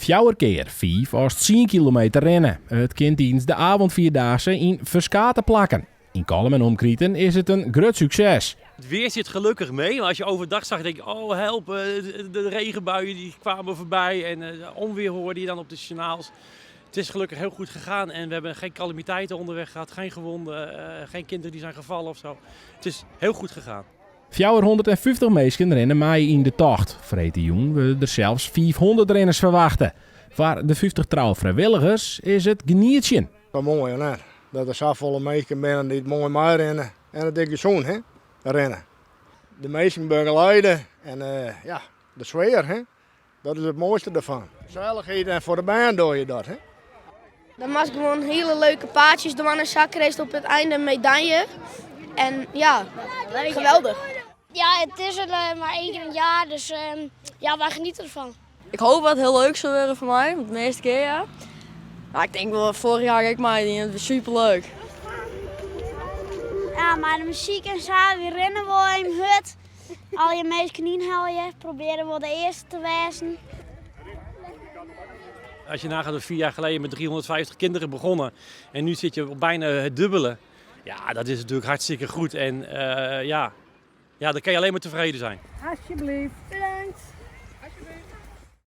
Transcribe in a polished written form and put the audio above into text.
Fjouwer keer 5 als 10 kilometer rennen. Het kind tijdens de avondvierdaagse in Verskaten plakken. In Kalm en omkrieten is het een groot succes. Het weer zit gelukkig mee, maar als je overdag zag, denk je, oh help, de regenbuien die kwamen voorbij en onweer hoorde je dan op de journaals. Het is gelukkig heel goed gegaan en we hebben geen calamiteiten onderweg gehad, geen gewonden, geen kinderen die zijn gevallen of zo. Het is heel goed gegaan. Fjouwer 150 mensen rennen mij in de tocht. Vreet de Jong we er zelfs 500 renners verwachten. Voor de 50 trouwe vrijwilligers is het geniertje. Dat is mooi, hè? Dat er zoveel mensen binnen die het mooi mee rennen. En dat is gezond, hè? Rennen. De mensen begeleiden en de sfeer, hè? Dat is het mooiste ervan. Veiligheid en voor de baan doe je dat, hè? Dan was gewoon hele leuke paardjes. Er was een zakrace op het einde een medaille. En ja, geweldig. Ja, het is er maar 1 keer in het jaar, dus wij genieten ervan. Ik hoop dat het heel leuk zal worden voor mij, want de eerste keer ja. Maar ik denk wel vorig jaar ik mij, het was superleuk. Ja, maar de muziek en zo, we rennen wel in de hut. Al je meisjes inhouden, proberen wel de eerste te wezen. Als je nagaat dat we 4 jaar geleden met 350 kinderen begonnen en nu zit je op bijna het dubbele. Ja, dat is natuurlijk hartstikke goed en daar kan je alleen maar tevreden zijn. Alsjeblieft.